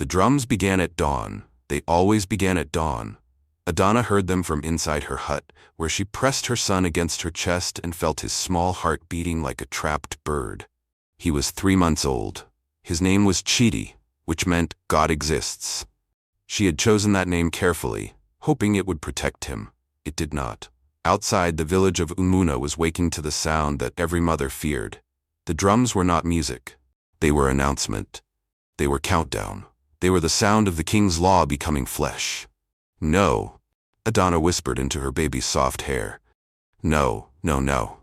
The drums began at dawn. They always began at dawn. Adana heard them from inside her hut, where she pressed her son against her chest and felt his small heart beating like a trapped bird. He was 3 months old. His name was Chidi, which meant God exists. She had chosen that name carefully, hoping it would protect him. It did not. Outside, the village of Umuna was waking to the sound that every mother feared. The drums were not music. They were announcement. They were countdown. They were the sound of the king's law becoming flesh. No, Adana whispered into her baby's soft hair. No, no, no.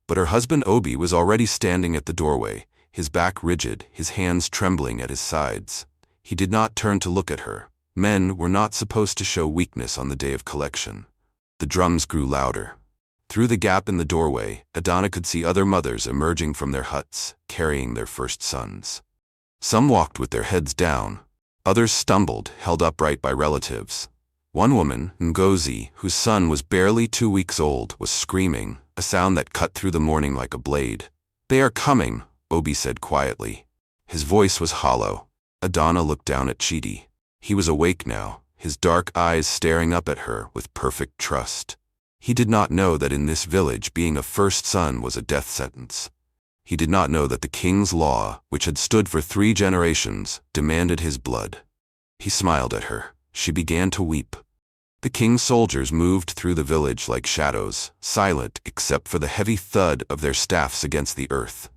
But her husband Obi was already standing at the doorway, his back rigid, his hands trembling at his sides. He did not turn to look at her. Men were not supposed to show weakness on the day of collection. The drums grew louder. Through the gap in the doorway, Adana could see other mothers emerging from their huts, carrying their first sons. Some walked with their heads down. Others stumbled, held upright by relatives. One woman, Ngozi, whose son was barely 2 weeks old, was screaming, a sound that cut through the morning like a blade. "They are coming," Obi said quietly. His voice was hollow. Adana looked down at Chidi. He was awake now, his dark eyes staring up at her with perfect trust. He did not know that in this village being a first son was a death sentence. He did not know that the king's law, which had stood for 3 generations, demanded his blood. He smiled at her. She began to weep. The king's soldiers moved through the village like shadows, silent except for the heavy thud of their staffs against the earth.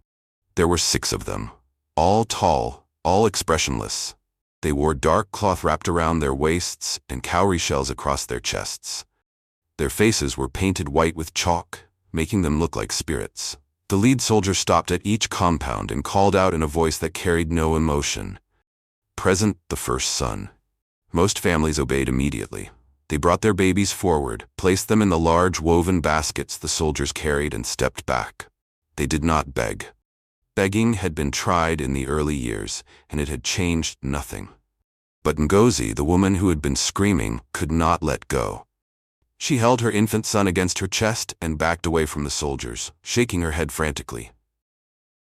There were 6 of them, all tall, all expressionless. They wore dark cloth wrapped around their waists and cowrie shells across their chests. Their faces were painted white with chalk, making them look like spirits. The lead soldier stopped at each compound and called out in a voice that carried no emotion. "Present the first son." Most families obeyed immediately. They brought their babies forward, placed them in the large woven baskets the soldiers carried, and stepped back. They did not beg. Begging had been tried in the early years, and it had changed nothing. But Ngozi, the woman who had been screaming, could not let go. She held her infant son against her chest and backed away from the soldiers, shaking her head frantically.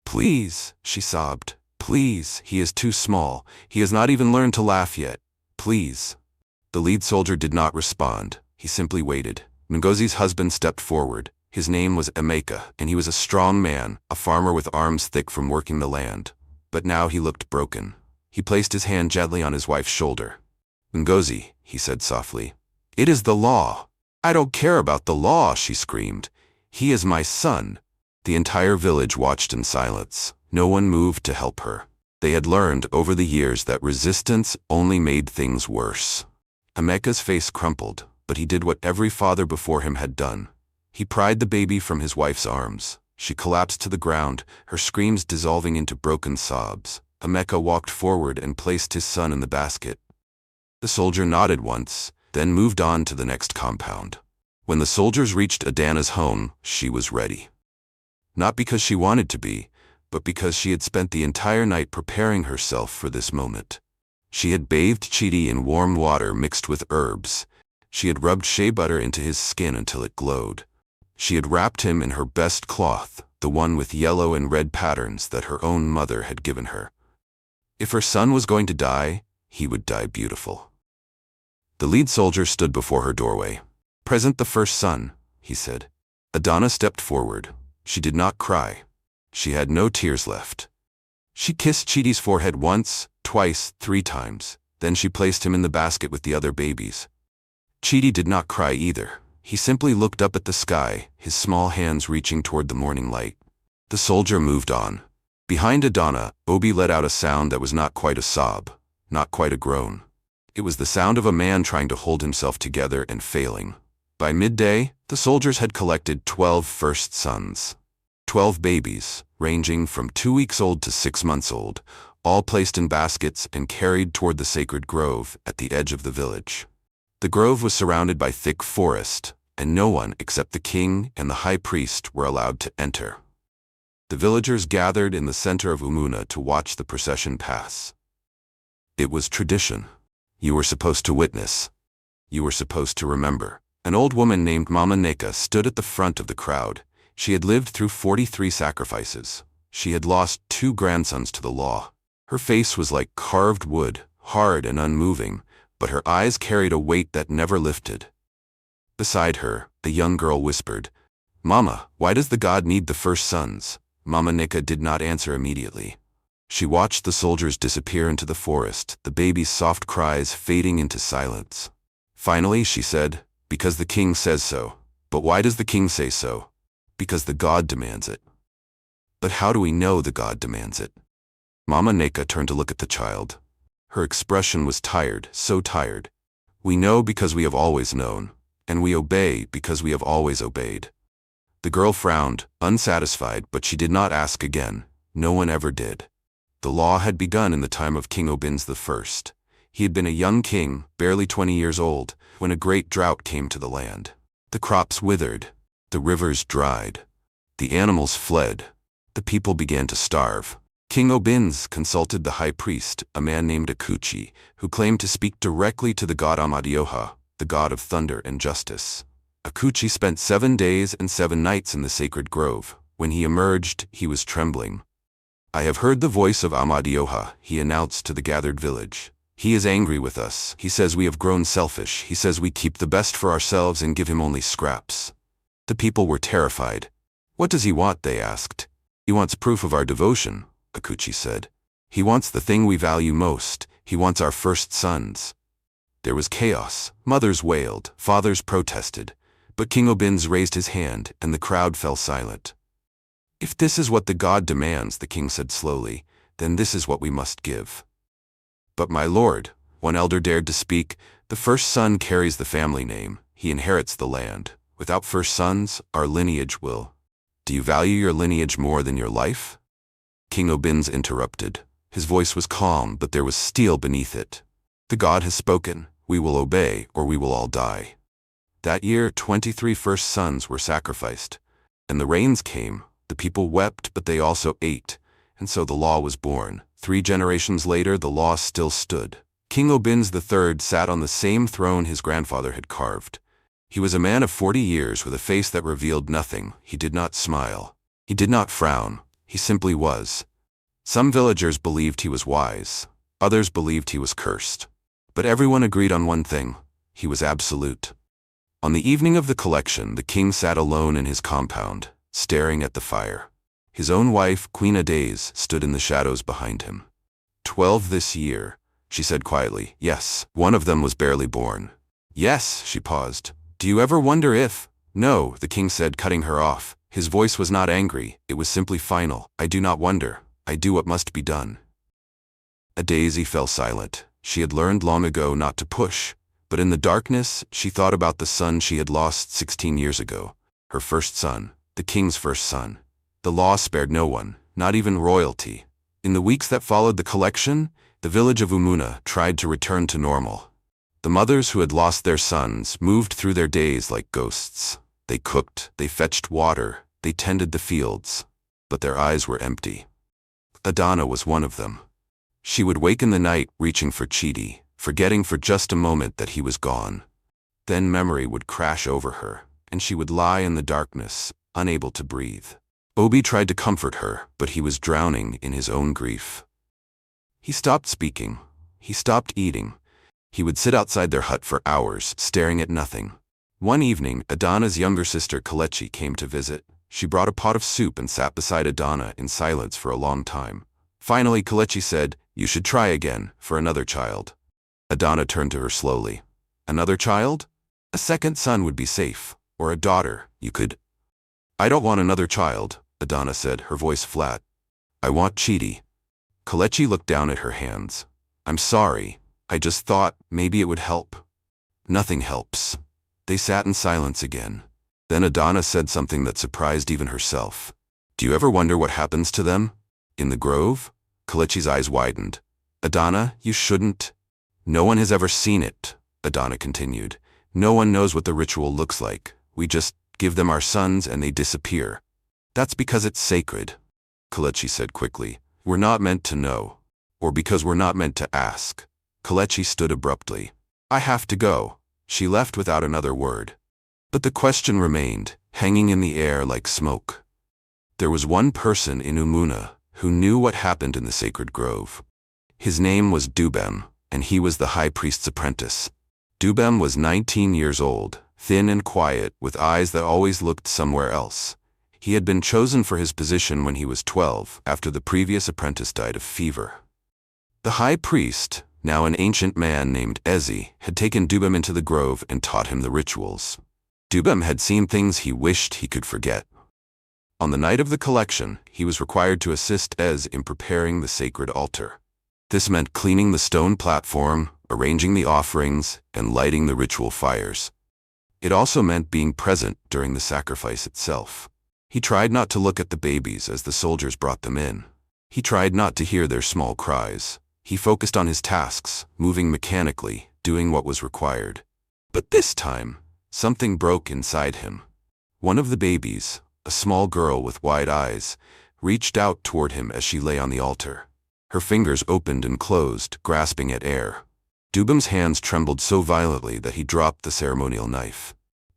"Please," she sobbed. "Please, he is too small. He has not even learned to laugh yet. Please." The lead soldier did not respond. He simply waited. Ngozi's husband stepped forward. His name was Emeka, and he was a strong man, a farmer with arms thick from working the land. But now he looked broken. He placed his hand gently on his wife's shoulder. "Ngozi," he said softly, "it is the law." "I don't care about the law," she screamed. "He is my son." The entire village watched in silence. No one moved to help her. They had learned over the years that resistance only made things worse. Emeka's face crumpled, but he did what every father before him had done. He pried the baby from his wife's arms. She collapsed to the ground, her screams dissolving into broken sobs. Emeka walked forward and placed his son in the basket. The soldier nodded once, then moved on to the next compound. When the soldiers reached Adana's home, she was ready. Not because she wanted to be, but because she had spent the entire night preparing herself for this moment. She had bathed Chidi in warm water mixed with herbs. She had rubbed shea butter into his skin until it glowed. She had wrapped him in her best cloth, the one with yellow and red patterns that her own mother had given her. If her son was going to die, he would die beautiful. The lead soldier stood before her doorway. "Present the first son," he said. Adana stepped forward. She did not cry. She had no tears left. She kissed Chidi's forehead once, twice, 3 times. Then she placed him in the basket with the other babies. Chidi did not cry either. He simply looked up at the sky, his small hands reaching toward the morning light. The soldier moved on. Behind Adana, Obi let out a sound that was not quite a sob, not quite a groan. It was the sound of a man trying to hold himself together and failing. By midday, the soldiers had collected 12 first sons. 12 babies, ranging from 2 weeks old to 6 months old, all placed in baskets and carried toward the sacred grove at the edge of the village. The grove was surrounded by thick forest, and no one except the king and the high priest were allowed to enter. The villagers gathered in the center of Umuna to watch the procession pass. It was tradition. You were supposed to witness. You were supposed to remember. An old woman named Mama Neka stood at the front of the crowd. She had lived through 43 sacrifices. She had lost 2 grandsons to the law. Her face was like carved wood, hard and unmoving, but her eyes carried a weight that never lifted. Beside her, the young girl whispered, "Mama, why does the god need the first sons?" Mama Nika did not answer immediately. She watched the soldiers disappear into the forest, the baby's soft cries fading into silence. Finally, she said, "Because the king says so." "But why does the king say so?" "Because the god demands it." "But how do we know the god demands it?" Mama Nika turned to look at the child. Her expression was tired, so tired. "We know because we have always known, and we obey because we have always obeyed." The girl frowned, unsatisfied, but she did not ask again. No one ever did. The law had begun in the time of King Obins I. He had been a young king, barely 20 years old, when a great drought came to the land. The crops withered, the rivers dried, the animals fled, the people began to starve. King Obins consulted the high priest, a man named Akuchi, who claimed to speak directly to the god Amadioha, the god of thunder and justice. Akuchi spent 7 days and 7 nights in the sacred grove. When he emerged, he was trembling. "I have heard the voice of Amadioha," he announced to the gathered village. "He is angry with us. He says we have grown selfish. He says we keep the best for ourselves and give him only scraps." The people were terrified. "What does he want?" they asked. "He wants proof of our devotion," Akuchi said. "He wants the thing we value most. He wants our first sons." There was chaos. Mothers wailed, fathers protested. But King Obins raised his hand, and the crowd fell silent. "If this is what the god demands," the king said slowly, "then this is what we must give." "But my lord," one elder dared to speak, "the first son carries the family name. He inherits the land. Without first sons, our lineage will." "Do you value your lineage more than your life?" King Obins interrupted. His voice was calm, but there was steel beneath it. "The god has spoken. We will obey, or we will all die." That year, 23 first sons were sacrificed. And the rains came. The people wept, but they also ate. And so the law was born. 3 generations later, the law still stood. King Obins III sat on the same throne his grandfather had carved. He was a man of 40 years with a face that revealed nothing. He did not smile. He did not frown. He simply was. Some villagers believed he was wise. Others believed he was cursed. But everyone agreed on one thing. He was absolute. On the evening of the collection, the king sat alone in his compound, staring at the fire. His own wife, Queen Adaze, stood in the shadows behind him. 12 this year, she said quietly. "Yes, one of them was barely born." "Yes," she paused. "Do you ever wonder if—" "No," the king said, cutting her off. His voice was not angry, it was simply final. "I do not wonder. I do what must be done." Adaze fell silent. She had learned long ago not to push. But in the darkness, she thought about the son she had lost 16 years ago. Her first son, the king's first son. The law spared no one, not even royalty. In the weeks that followed the collection, the village of Umuna tried to return to normal. The mothers who had lost their sons moved through their days like ghosts. They cooked, they fetched water, they tended the fields. But their eyes were empty. Adana was one of them. She would wake in the night reaching for Chidi, forgetting for just a moment that he was gone. Then memory would crash over her, and she would lie in the darkness, unable to breathe. Obi tried to comfort her, but he was drowning in his own grief. He stopped speaking. He stopped eating. He would sit outside their hut for hours, staring at nothing. One evening, Adana's younger sister Kalechi came to visit. She brought a pot of soup and sat beside Adana in silence for a long time. Finally, Kalechi said, "You should try again, for another child." Adana turned to her slowly. "Another child? A second son would be safe. Or a daughter, you could—" "I don't want another child," Adana said, her voice flat. "I want Chidi." Kalechi looked down at her hands. "I'm sorry. I just thought maybe it would help." "Nothing helps." They sat in silence again. Then Adana said something that surprised even herself. "Do you ever wonder what happens to them? In the grove?" Kalechi's eyes widened. "Adana, you shouldn't—" "No one has ever seen it," Adana continued. "No one knows what the ritual looks like. We just give them our sons and they disappear." "That's because it's sacred," Kalechi said quickly. "We're not meant to know. Or because we're not meant to ask." Kalechi stood abruptly. "I have to go." She left without another word. But the question remained, hanging in the air like smoke. There was one person in Umuna who knew what happened in the sacred grove. His name was Dubem, and he was the high priest's apprentice. Dubem was 19 years old, thin and quiet, with eyes that always looked somewhere else. He had been chosen for his position when he was 12, after the previous apprentice died of fever. The high priest, now an ancient man named Ezi, had taken Dubem into the grove and taught him the rituals. Dubem had seen things he wished he could forget. On the night of the collection, he was required to assist Ez in preparing the sacred altar. This meant cleaning the stone platform, arranging the offerings, and lighting the ritual fires. It also meant being present during the sacrifice itself. He tried not to look at the babies as the soldiers brought them in. He tried not to hear their small cries. He focused on his tasks, moving mechanically, doing what was required. But this time, something broke inside him. One of the babies, a small girl with wide eyes, reached out toward him as she lay on the altar. Her fingers opened and closed, grasping at air. Dubem's hands trembled so violently that he dropped the ceremonial knife.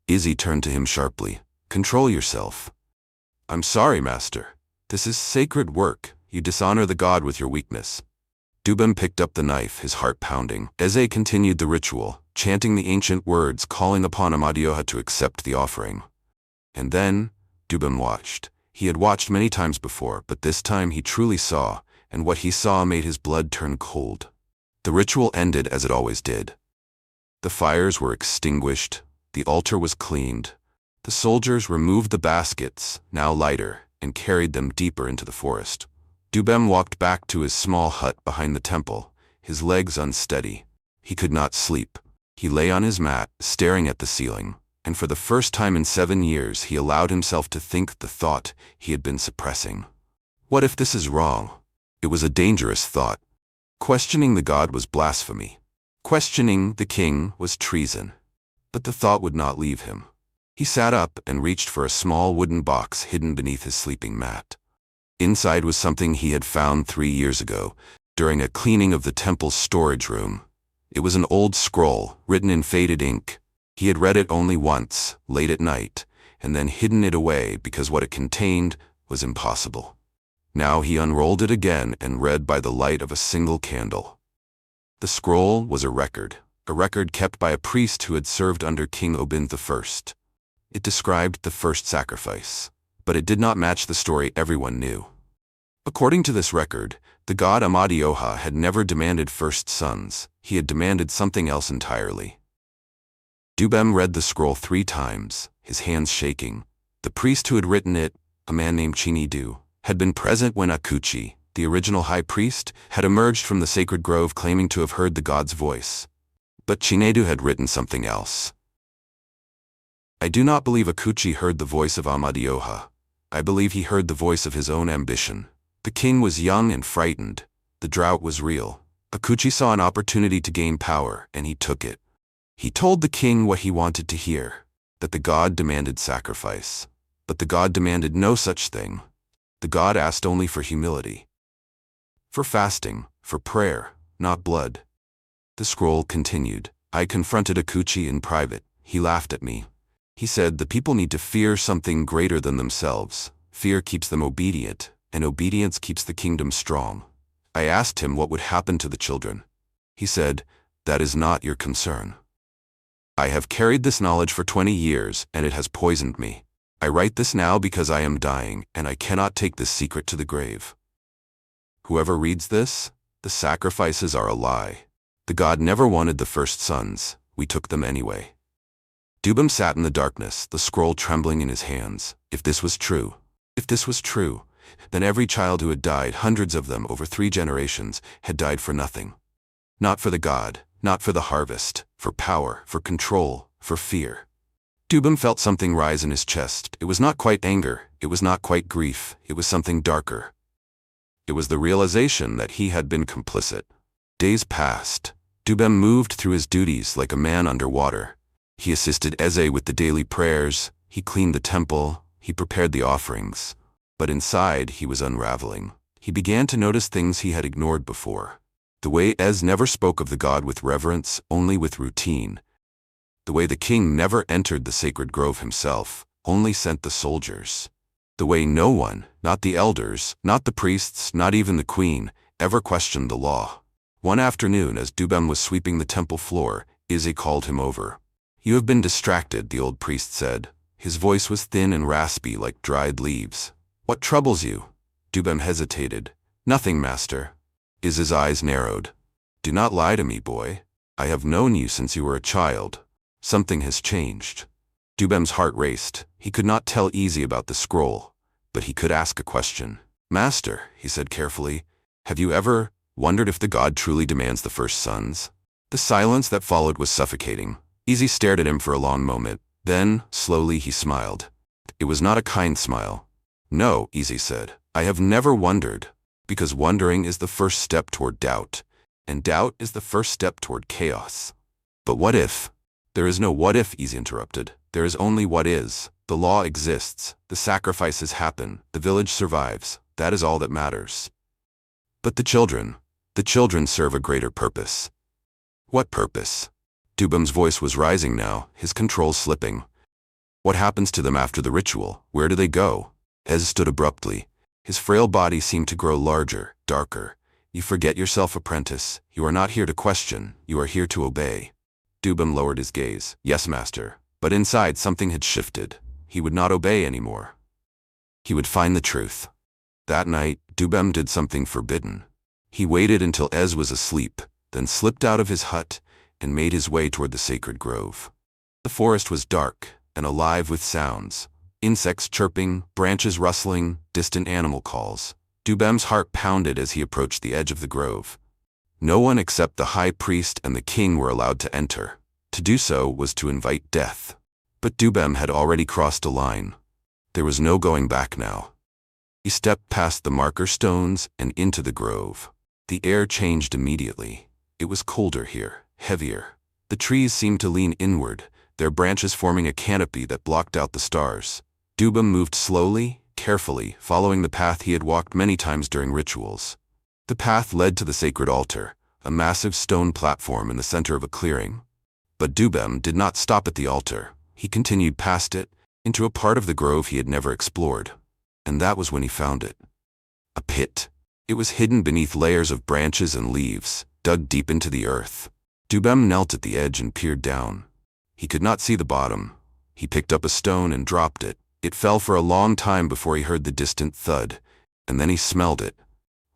Izzy turned to him sharply. "Control yourself." "I'm sorry, master. This is sacred work. You dishonor the god with your weakness." Dubem picked up the knife, his heart pounding. Eze continued the ritual, chanting the ancient words, calling upon Amadioha to accept the offering. And then, Dubem watched. He had watched many times before, but this time he truly saw, and what he saw made his blood turn cold. The ritual ended as it always did. The fires were extinguished, the altar was cleaned. The soldiers removed the baskets, now lighter, and carried them deeper into the forest. Dubem walked back to his small hut behind the temple, his legs unsteady. He could not sleep. He lay on his mat, staring at the ceiling, and for the first time in 7 years he allowed himself to think the thought he had been suppressing. What if this is wrong? It was a dangerous thought. Questioning the god was blasphemy. Questioning the king was treason. But the thought would not leave him. He sat up and reached for a small wooden box hidden beneath his sleeping mat. Inside was something he had found 3 years ago, during a cleaning of the temple's storage room. It was an old scroll, written in faded ink. He had read it only once, late at night, and then hidden it away because what it contained was impossible. Now he unrolled it again and read by the light of a single candle. The scroll was a record kept by a priest who had served under King Obin I. It described the first sacrifice, but it did not match the story everyone knew. According to this record, the god Amadioha had never demanded first sons, he had demanded something else entirely. Dubem read the scroll 3 times, his hands shaking. The priest who had written it, a man named Chinedu, had been present when Akuchi, the original high priest, had emerged from the sacred grove claiming to have heard the god's voice. But Chinedu had written something else. "I do not believe Akuchi heard the voice of Amadioha. I believe he heard the voice of his own ambition. The king was young and frightened. The drought was real. Akuchi saw an opportunity to gain power, and he took it. He told the king what he wanted to hear, that the god demanded sacrifice. But the god demanded no such thing. The god asked only for humility. For fasting, for prayer, not blood." The scroll continued. "I confronted Akuchi in private. He laughed at me. He said the people need to fear something greater than themselves. Fear keeps them obedient, and obedience keeps the kingdom strong. I asked him what would happen to the children. He said, 'That is not your concern.' I have carried this knowledge for 20 years, and it has poisoned me. I write this now because I am dying, and I cannot take this secret to the grave. Whoever reads this, the sacrifices are a lie. The god never wanted the first sons, we took them anyway." Dubem sat in the darkness, the scroll trembling in his hands. If this was true, then every child who had died, hundreds of them over 3 generations, had died for nothing. Not for the god, not for the harvest, for power, for control, for fear. Dubem felt something rise in his chest. It was not quite anger, it was not quite grief, it was something darker. It was the realization that he had been complicit. Days passed. Dubem moved through his duties like a man underwater. He assisted Eze with the daily prayers, he cleaned the temple, he prepared the offerings. But inside, he was unraveling. He began to notice things he had ignored before. The way Ez never spoke of the god with reverence, only with routine. The way the king never entered the sacred grove himself, only sent the soldiers. The way no one, not the elders, not the priests, not even the queen, ever questioned the law. One afternoon, as Dubem was sweeping the temple floor, Izzy called him over. "You have been distracted," the old priest said. His voice was thin and raspy like dried leaves. "What troubles you?" Dubem hesitated. "Nothing, master." Izzy's eyes narrowed. "Do not lie to me, boy. I have known you since you were a child. Something has changed." Dubem's heart raced. He could not tell Izzy about the scroll, but he could ask a question. "Master," he said carefully, "have you ever wondered if the god truly demands the first sons?" The silence that followed was suffocating. Izzy stared at him for a long moment. Then, slowly, he smiled. It was not a kind smile. "No," Izzy said, "I have never wondered, because wondering is the first step toward doubt, and doubt is the first step toward chaos." "But what if?" "There is no what if," Izzy interrupted. "There is only what is. The law exists, the sacrifices happen, the village survives. That is all that matters." "But the children serve a greater purpose." "What purpose?" Dubem's voice was rising now, his control slipping. "What happens to them after the ritual? Where do they go?" Ez stood abruptly. His frail body seemed to grow larger, darker. "You forget yourself, apprentice. You are not here to question, you are here to obey." Dubem lowered his gaze. "Yes, master." But inside something had shifted. He would not obey anymore. He would find the truth. That night, Dubem did something forbidden. He waited until Ez was asleep, then slipped out of his hut and made his way toward the sacred grove. The forest was dark and alive with sounds. Insects chirping, branches rustling, distant animal calls. Dubem's heart pounded as he approached the edge of the grove. No one except the high priest and the king were allowed to enter. To do so was to invite death. But Dubem had already crossed a line. There was no going back now. He stepped past the marker stones and into the grove. The air changed immediately. It was colder here, heavier. The trees seemed to lean inward, their branches forming a canopy that blocked out the stars. Dubem moved slowly, carefully, following the path he had walked many times during rituals. The path led to the sacred altar, a massive stone platform in the center of a clearing. But Dubem did not stop at the altar. He continued past it, into a part of the grove he had never explored. And that was when he found it. A pit. It was hidden beneath layers of branches and leaves, dug deep into the earth. Dubem knelt at the edge and peered down. He could not see the bottom. He picked up a stone and dropped it. It fell for a long time before he heard the distant thud, and then he smelled it.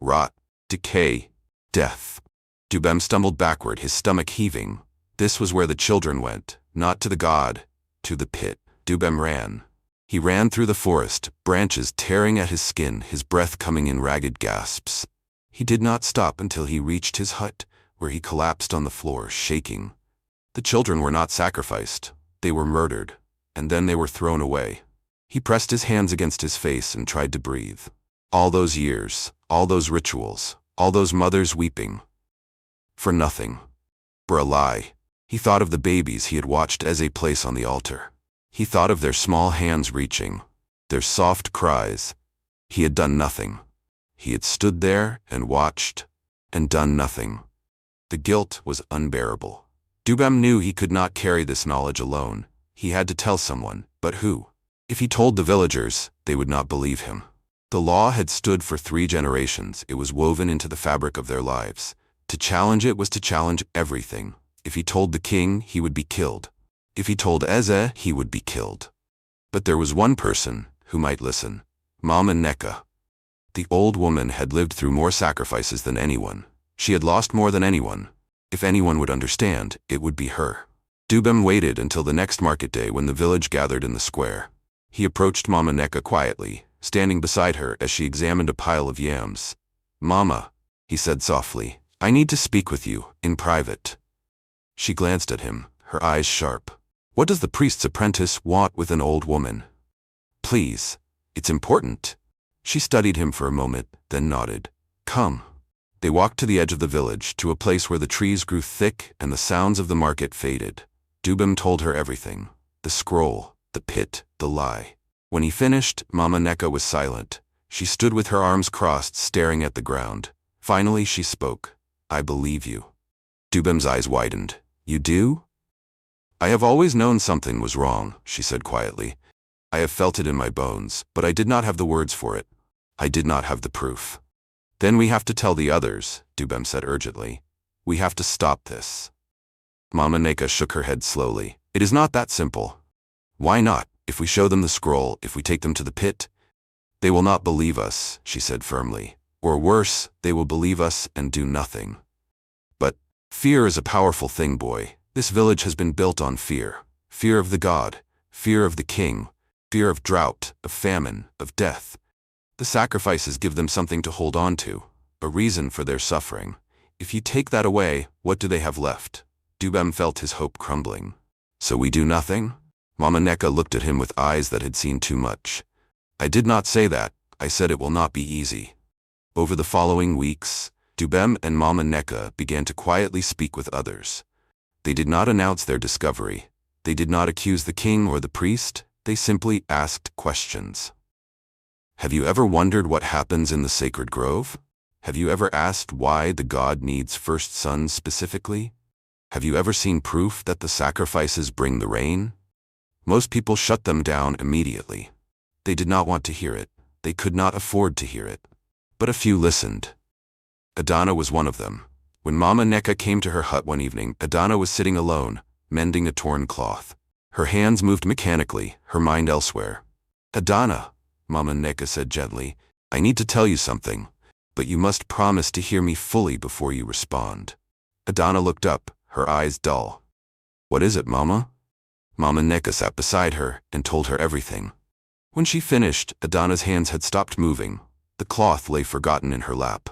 Rot, decay, death. Dubem stumbled backward, his stomach heaving. This was where the children went, not to the god, to the pit. Dubem ran. He ran through the forest, branches tearing at his skin, his breath coming in ragged gasps. He did not stop until he reached his hut, where he collapsed on the floor, shaking. The children were not sacrificed. They were murdered, and then they were thrown away. He pressed his hands against his face and tried to breathe. All those years, all those rituals, all those mothers weeping. For nothing. For a lie. He thought of the babies he had watched Eze place on the altar. He thought of their small hands reaching, their soft cries. He had done nothing. He had stood there and watched, and done nothing. The guilt was unbearable. Dubem knew he could not carry this knowledge alone. He had to tell someone, but who? If he told the villagers, they would not believe him. The law had stood for 3 generations. It was woven into the fabric of their lives. To challenge it was to challenge everything. If he told the king, he would be killed. If he told Eze, he would be killed. But there was one person who might listen. Mama Neka. The old woman had lived through more sacrifices than anyone. She had lost more than anyone. If anyone would understand, it would be her. Dubem waited until the next market day when the village gathered in the square. He approached Mama Neka quietly, standing beside her as she examined a pile of yams. "Mama," he said softly, "I need to speak with you, in private." She glanced at him, her eyes sharp. What does the priest's apprentice want with an old woman? "Please, it's important." She studied him for a moment, then nodded. "Come." They walked to the edge of the village, to a place where the trees grew thick and the sounds of the market faded. Dubem told her everything. The scroll, the pit, the lie. When he finished, Mama Neka was silent. She stood with her arms crossed, staring at the ground. Finally she spoke. "I believe you." Dubem's eyes widened. "You do?" "I have always known something was wrong," she said quietly. "I have felt it in my bones, but I did not have the words for it. I did not have the proof." "Then we have to tell the others," Dubem said urgently. We have to stop this. Mama Neka shook her head slowly. It is not that simple. Why not? If we show them the scroll, if we take them to the pit, they will not believe us, she said firmly. Or worse, they will believe us and do nothing. But fear is a powerful thing, boy. This village has been built on fear. Fear of the god, fear of the king, fear of drought, of famine, of death. The sacrifices give them something to hold on to, a reason for their suffering. If you take that away, what do they have left? Dubem felt his hope crumbling. So we do nothing? Mama Neka looked at him with eyes that had seen too much. I did not say that. I said it will not be easy. Over the following weeks, Dubem and Mama Neka began to quietly speak with others. They did not announce their discovery. They did not accuse the king or the priest. They simply asked questions. Have you ever wondered what happens in the sacred grove? Have you ever asked why the god needs first sons specifically? Have you ever seen proof that the sacrifices bring the rain? Most people shut them down immediately. They did not want to hear it. They could not afford to hear it. But a few listened. Adana was one of them. When Mama Neka came to her hut one evening, Adana was sitting alone, mending a torn cloth. Her hands moved mechanically, her mind elsewhere. Adana, Mama Neka said gently, I need to tell you something, but you must promise to hear me fully before you respond. Adana looked up, her eyes dull. What is it, Mama? Mama Neka sat beside her and told her everything. When she finished, Adana's hands had stopped moving. The cloth lay forgotten in her lap.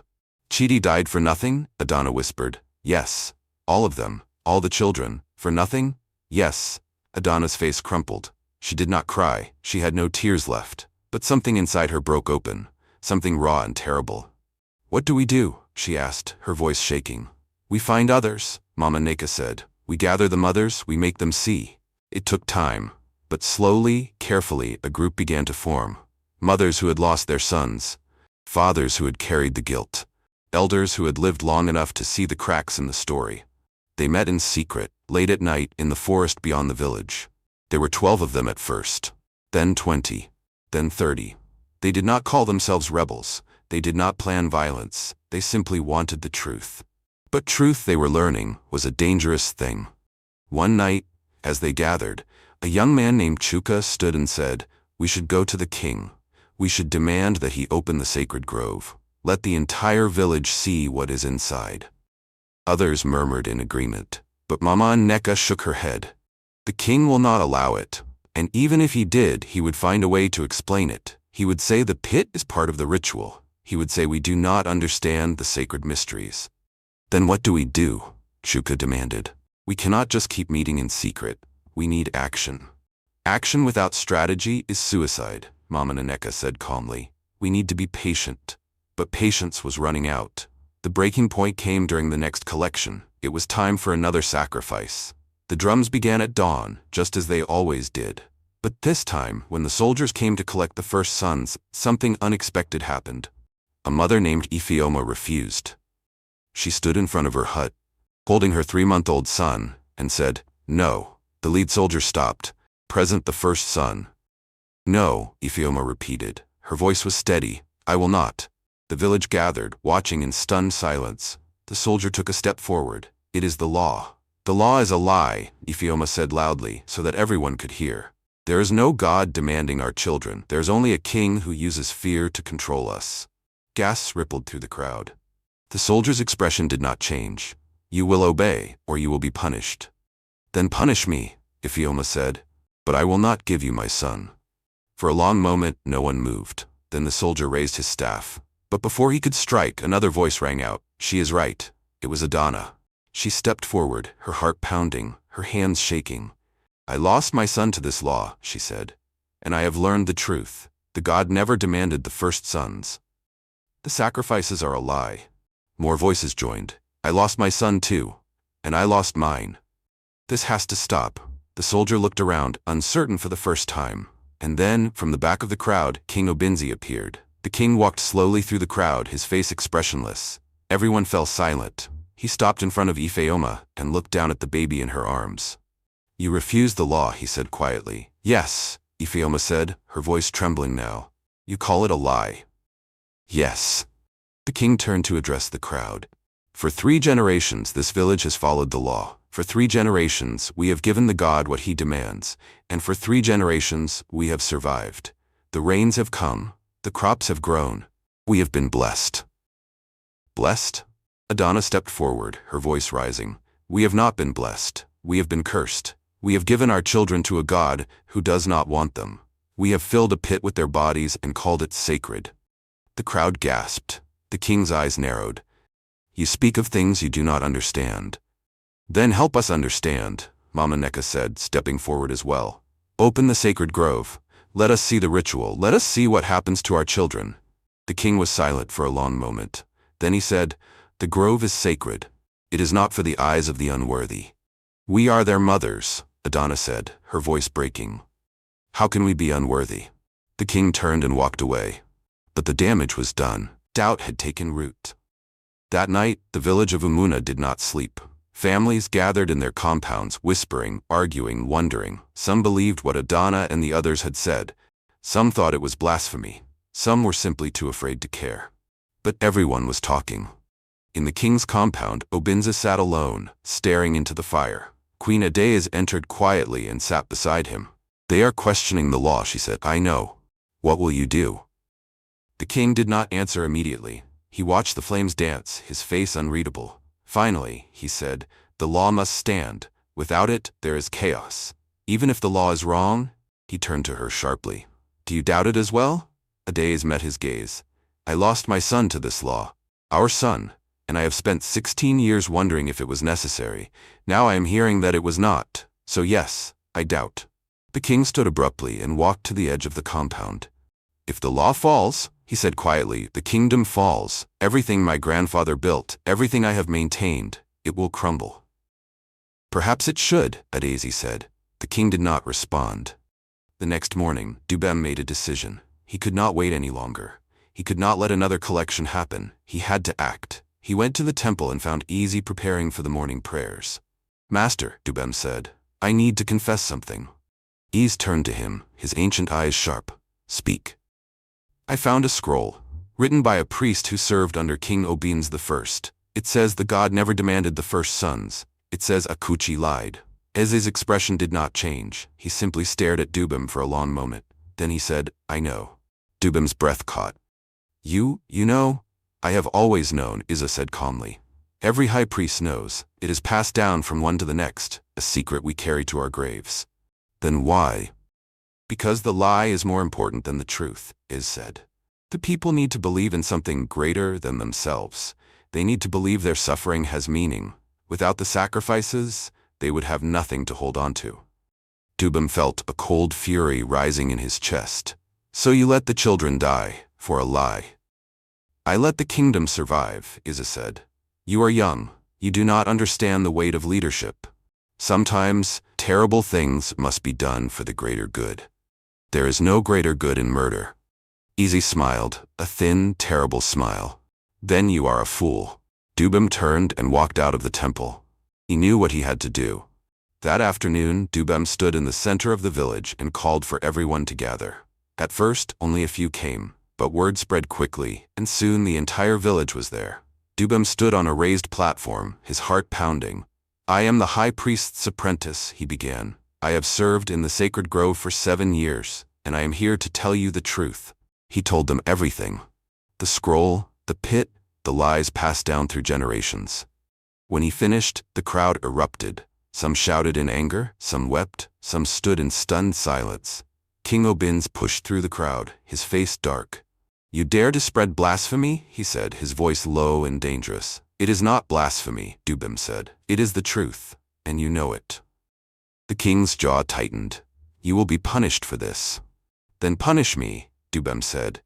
Chidi died for nothing? Adana whispered. Yes. All of them. All the children. For nothing? Yes. Adana's face crumpled. She did not cry. She had no tears left. But something inside her broke open. Something raw and terrible. What do we do? She asked, her voice shaking. We find others, Mama Neka said. We gather the mothers, we make them see. It took time. But slowly, carefully, a group began to form. Mothers who had lost their sons. Fathers who had carried the guilt. Elders who had lived long enough to see the cracks in the story. They met in secret, late at night, in the forest beyond the village. There were 12 of them at first. Then 20. Then 30. They did not call themselves rebels. They did not plan violence. They simply wanted the truth. But truth, they were learning, was a dangerous thing. One night, as they gathered, a young man named Chuka stood and said, We should go to the king. We should demand that he open the sacred grove. Let the entire village see what is inside. Others murmured in agreement, but Mama Neka shook her head. The king will not allow it, and even if he did, he would find a way to explain it. He would say the pit is part of the ritual. He would say we do not understand the sacred mysteries. Then what do we do? Chuka demanded. We cannot just keep meeting in secret. We need action. Action without strategy is suicide, Mama Neka said calmly. We need to be patient. But patience was running out. The breaking point came during the next collection. It was time for another sacrifice. The drums began at dawn, just as they always did. But this time, when the soldiers came to collect the first sons, something unexpected happened. A mother named Ifeoma refused. She stood in front of her hut, holding her 3-month-old son, and said, No. The lead soldier stopped. Present the first son. No, Ifeoma repeated. Her voice was steady. I will not. The village gathered, watching in stunned silence. The soldier took a step forward. It is the law. The law is a lie, Ifeoma said loudly, so that everyone could hear. There is no God demanding our children. There is only a king who uses fear to control us. Gasps rippled through the crowd. The soldier's expression did not change. You will obey, or you will be punished. Then punish me, Ifeoma said, but I will not give you my son. For a long moment, no one moved. Then the soldier raised his staff. But before he could strike, another voice rang out. She is right. It was Adana. She stepped forward, her heart pounding, her hands shaking. I lost my son to this law, she said, and I have learned the truth. The god never demanded the first sons. The sacrifices are a lie. More voices joined. I lost my son too, and I lost mine. This has to stop. The soldier looked around, uncertain for the first time. And then, from the back of the crowd, King Obinzi appeared. The king walked slowly through the crowd, his face expressionless. Everyone fell silent. He stopped in front of Ifeoma and looked down at the baby in her arms. You refuse the law, he said quietly. Yes, Ifeoma said, her voice trembling now. You call it a lie. Yes. The king turned to address the crowd. For 3 generations this village has followed the law. For 3 generations we have given the god what he demands, and for 3 generations we have survived. The rains have come, the crops have grown. We have been blessed. Blessed? Adana stepped forward, her voice rising. We have not been blessed. We have been cursed. We have given our children to a god who does not want them. We have filled a pit with their bodies and called it sacred. The crowd gasped. The king's eyes narrowed. You speak of things you do not understand. Then help us understand, Mama Neka said, stepping forward as well. Open the sacred grove. Let us see the ritual. Let us see what happens to our children. The king was silent for a long moment. Then he said, The grove is sacred. It is not for the eyes of the unworthy. We are their mothers, Adana said, her voice breaking. How can we be unworthy? The king turned and walked away. But the damage was done. Doubt had taken root. That night, the village of Umuna did not sleep. Families gathered in their compounds, whispering, arguing, wondering. Some believed what Adana and the others had said. Some thought it was blasphemy. Some were simply too afraid to care. But everyone was talking. In the king's compound, Obinza sat alone, staring into the fire. Queen Adayas entered quietly and sat beside him. They are questioning the law, she said. I know. What will you do? The king did not answer immediately. He watched the flames dance, his face unreadable. Finally, he said, the law must stand. Without it, there is chaos. Even if the law is wrong, he turned to her sharply. Do you doubt it as well? Adayas met his gaze. I lost my son to this law. Our son. And I have spent 16 years wondering if it was necessary. Now I am hearing that it was not. So yes, I doubt. The king stood abruptly and walked to the edge of the compound. If the law falls, he said quietly, the kingdom falls. Everything my grandfather built, everything I have maintained, it will crumble. Perhaps it should, Adayas said. The king did not respond. The next morning, Dubem made a decision. He could not wait any longer. He could not let another collection happen. He had to act. He went to the temple and found Easy preparing for the morning prayers. Master, Dubem said, I need to confess something. Ease turned to him, his ancient eyes sharp. Speak. I found a scroll, written by a priest who served under King Obins I. It says the god never demanded the first sons. It says Akuchi lied. Eze's expression did not change. He simply stared at Dubem for a long moment. Then he said, I know. Dubem's breath caught. You know? I have always known, Eze said calmly. Every high priest knows. It is passed down from one to the next, a secret we carry to our graves. Then why? Because the lie is more important than the truth, Eze said. The people need to believe in something greater than themselves. They need to believe their suffering has meaning. Without the sacrifices, they would have nothing to hold on to. Dubem felt a cold fury rising in his chest. So you let the children die, for a lie. I let the kingdom survive, Eze said. You are young. You do not understand the weight of leadership. Sometimes, terrible things must be done for the greater good. There is no greater good in murder. Eze smiled, a thin, terrible smile. Then you are a fool. Dubem turned and walked out of the temple. He knew what he had to do. That afternoon, Dubem stood in the center of the village and called for everyone to gather. At first, only a few came, but word spread quickly, and soon the entire village was there. Dubem stood on a raised platform, his heart pounding. I am the high priest's apprentice, he began. I have served in the sacred grove for 7 years, and I am here to tell you the truth. He told them everything. The scroll, the pit, the lies passed down through generations. When he finished, the crowd erupted. Some shouted in anger, some wept, some stood in stunned silence. King Obins pushed through the crowd, his face dark. You dare to spread blasphemy? He said, his voice low and dangerous. It is not blasphemy, Dubem said. It is the truth, and you know it. The king's jaw tightened. You will be punished for this. Then punish me, Dubem said.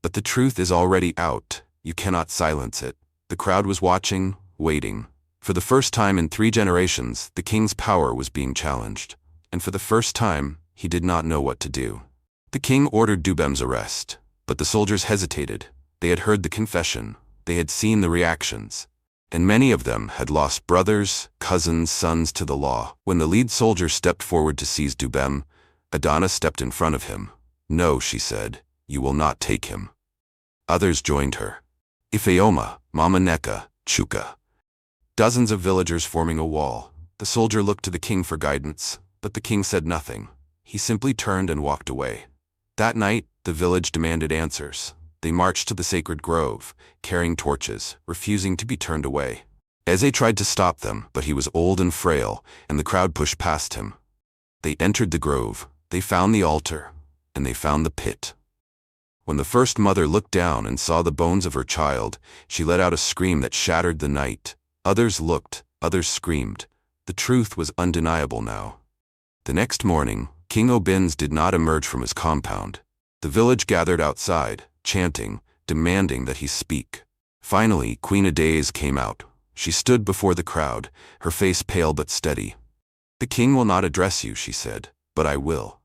But the truth is already out. You cannot silence it. The crowd was watching, waiting. For the first time in 3 generations, the king's power was being challenged. And for the first time, he did not know what to do. The king ordered Dubem's arrest. But the soldiers hesitated. They had heard the confession. They had seen the reactions. And many of them had lost brothers, cousins, sons to the law. When the lead soldier stepped forward to seize Dubem, Adana stepped in front of him. No, she said, you will not take him. Others joined her. Ifeoma, Mama Neka, Chuka. Dozens of villagers forming a wall. The soldier looked to the king for guidance, but the king said nothing. He simply turned and walked away. That night, the village demanded answers. They marched to the sacred grove, carrying torches, refusing to be turned away. Eze tried to stop them, but he was old and frail, and the crowd pushed past him. They entered the grove, they found the altar, and they found the pit. When the first mother looked down and saw the bones of her child, she let out a scream that shattered the night. Others looked, others screamed. The truth was undeniable now. The next morning, King Obins did not emerge from his compound. The village gathered outside, chanting, demanding that he speak. Finally, Queen Adeze came out. She stood before the crowd, her face pale but steady. "The king will not address you," she said, "but I will."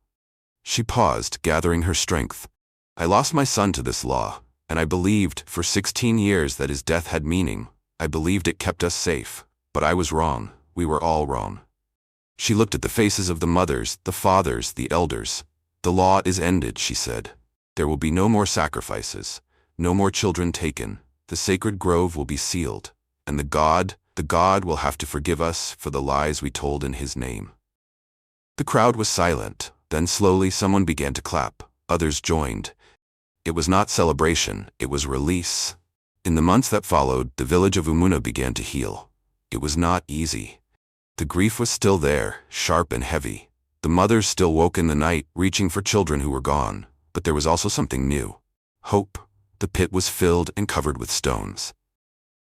She paused, gathering her strength. "I lost my son to this law, and I believed for 16 years that his death had meaning. I believed it kept us safe, but I was wrong. We were all wrong." She looked at the faces of the mothers, the fathers, the elders. "The law is ended," she said. "There will be no more sacrifices, no more children taken. The sacred grove will be sealed, and the God will have to forgive us for the lies we told in his name." The crowd was silent. Then slowly someone began to clap. Others joined. It was not celebration, it was release. In the months that followed, the village of Umuna began to heal. It was not easy. The grief was still there, sharp and heavy. The mothers still woke in the night, reaching for children who were gone. But there was also something new. Hope. The pit was filled and covered with stones.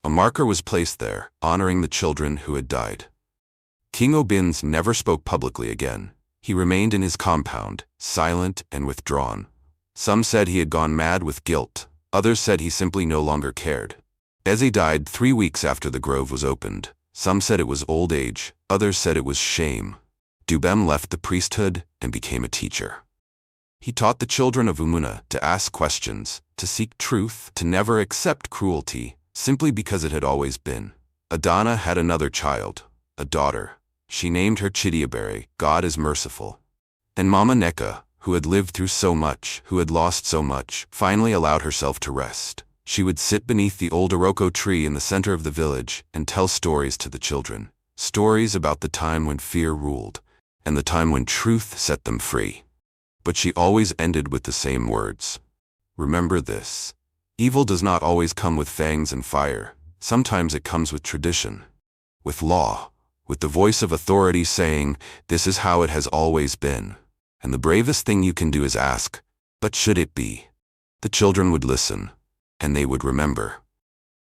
A marker was placed there, honoring the children who had died. King Obins never spoke publicly again. He remained in his compound, silent and withdrawn. Some said he had gone mad with guilt. Others said he simply no longer cared. Eze died 3 weeks after the grove was opened. Some said it was old age. Others said it was shame. Dubem left the priesthood and became a teacher. He taught the children of Umuna to ask questions, to seek truth, to never accept cruelty, simply because it had always been. Adana had another child, a daughter. She named her Chidiabere, God is merciful. And Mama Neka, who had lived through so much, who had lost so much, finally allowed herself to rest. She would sit beneath the old Iroko tree in the center of the village and tell stories to the children. Stories about the time when fear ruled, and the time when truth set them free. But she always ended with the same words. Remember this. Evil does not always come with fangs and fire. Sometimes it comes with tradition, with law, with the voice of authority saying, this is how it has always been. And the bravest thing you can do is ask, but should it be? The children would listen, and they would remember.